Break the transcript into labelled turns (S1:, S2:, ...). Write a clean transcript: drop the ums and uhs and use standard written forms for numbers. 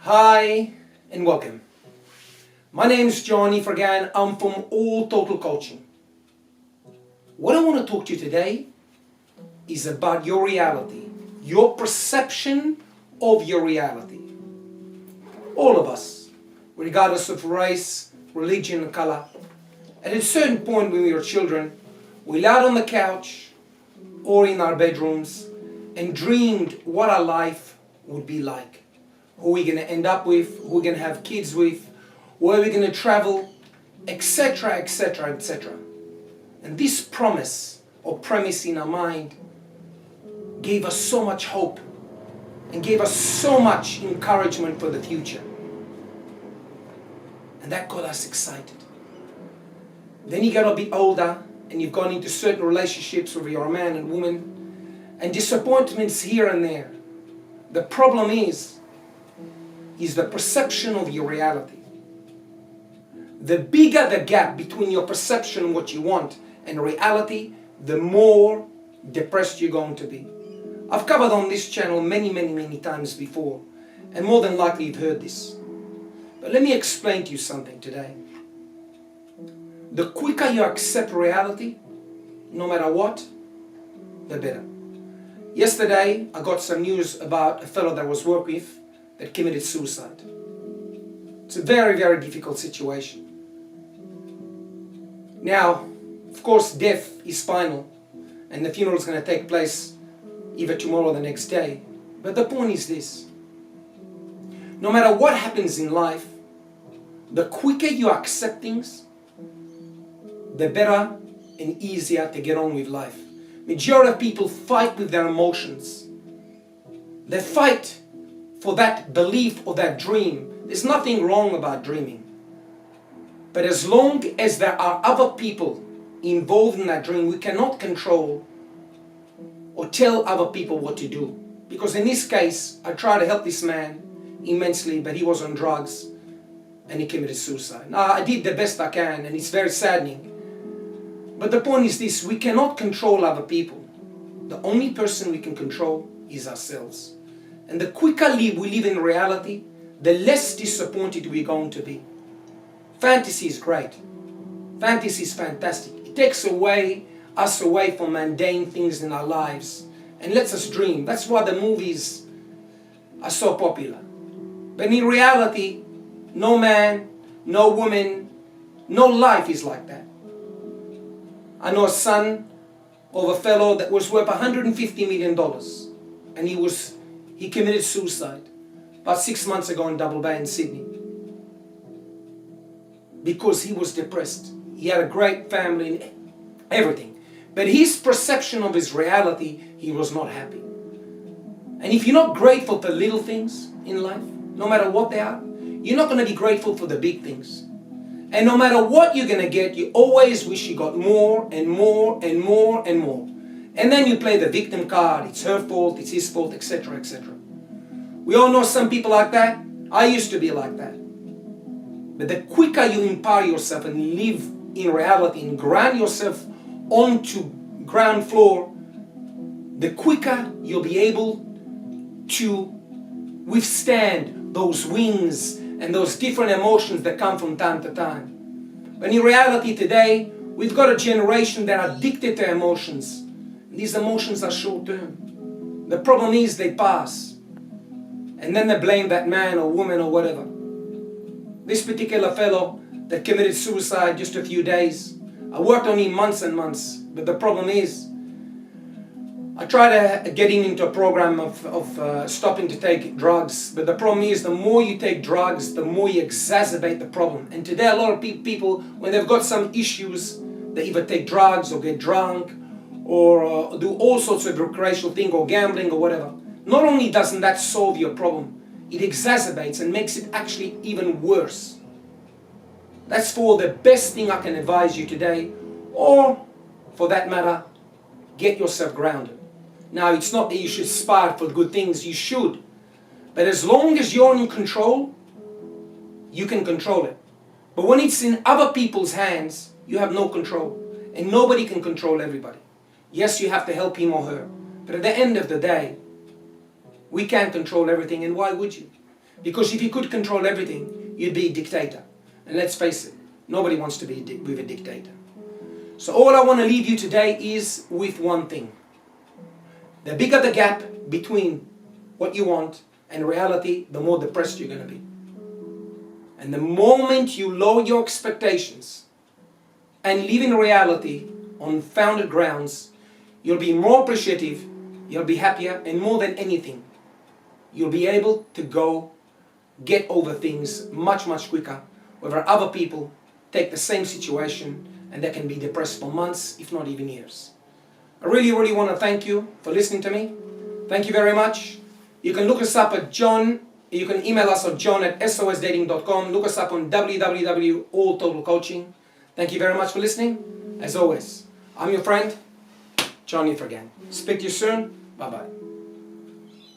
S1: Hi and welcome. My name is Johnny Fergan. I'm from All Total Coaching. What I want to talk to you today is about your reality, your perception of your reality. All of us, regardless of race, religion, and color, at a certain point when we were children, we laid on the couch or in our bedrooms and dreamed what our life would be like. Who we're going to end up with, who we're going to have kids with, where we're going to travel, etc., etc., etc. And this promise or premise in our mind gave us so much hope and gave us so much encouragement for the future. And that got us excited. Then you got a bit older and you've gone into certain relationships with your man and woman and disappointments here and there. The problem is the perception of your reality. The bigger the gap between your perception of what you want and reality, the more depressed you're going to be. I've covered on this channel many times before, and more than likely you've heard this. But let me explain to you something today. The quicker you accept reality, no matter what, the better. Yesterday, I got some news about a fellow that I was working with that committed suicide. It's a very difficult situation. Now, of course, death is final, and the funeral is going to take place either tomorrow or the next day. But the point is this. No matter what happens in life, the quicker you accept things, the better and easier to get on with life. Majority of people fight with their emotions. They fight for that belief or that dream. There's nothing wrong about dreaming. But as long as there are other people involved in that dream, we cannot control or tell other people what to do. Because in this case, I tried to help this man immensely, but he was on drugs and he committed suicide. Now, I did the best I can, and it's very saddening. But the point is this, we cannot control other people. The only person we can control is ourselves. And the quicker we live in reality, the less disappointed we're going to be. Fantasy is great. Fantasy is fantastic. It takes us away from mundane things in our lives and lets us dream. That's why the movies are so popular. But in reality, no man, no woman, no life is like that. I know a son of a fellow that was worth $150 million, and he committed suicide about 6 months ago in Double Bay in Sydney because he was depressed. He had a great family and everything, but his perception of his reality, he was not happy. And if you're not grateful for little things in life, no matter what they are, you're not going to be grateful for the big things. And no matter what you're going to get, you always wish you got more and more and more and more. And then you play the victim card. It's her fault, it's his fault, etc., etc. We all know some people like that. I used to be like that. But the quicker you empower yourself and live in reality and ground yourself onto ground floor, the quicker you'll be able to withstand those winds and those different emotions that come from time to time. But in reality today, we've got a generation that are addicted to emotions. These emotions are short term. The problem is they pass. And then they blame that man or woman or whatever. This particular fellow that committed suicide just a few days, I worked on him months and months. But the problem is, I tried to get him into a program of stopping to take drugs. But the problem is, the more you take drugs, the more you exacerbate the problem. And today a lot of people, when they've got some issues, they either take drugs or get drunk or do all sorts of recreational thing or gambling or whatever. Not only doesn't that solve your problem, it exacerbates and makes it actually even worse. That's for the best thing I can advise you today, or for that matter, get yourself grounded. Now, it's not that you should aspire for good things, you should. But as long as you're in control, you can control it. But when it's in other people's hands, you have no control. And nobody can control everybody. Yes, you have to help him or her. But at the end of the day, we can't control everything, and why would you? Because if you could control everything, you'd be a dictator. And let's face it, nobody wants to be with a dictator. So all I want to leave you today is with one thing. The bigger the gap between what you want and reality, the more depressed you're going to be. And the moment you lower your expectations and live in reality on founded grounds, you'll be more appreciative, you'll be happier, and more than anything, you'll be able to go get over things much, much quicker, where other people take the same situation and they can be depressed for months, if not even years. I really, really want to thank you for listening to me. Thank you very much. You can look us up at John. You can email us at john@sosdating.com. Look us up on www.alltotalcoaching. Thank you very much for listening. As always, I'm your friend, John Ifragan. Speak to you soon. Bye-bye.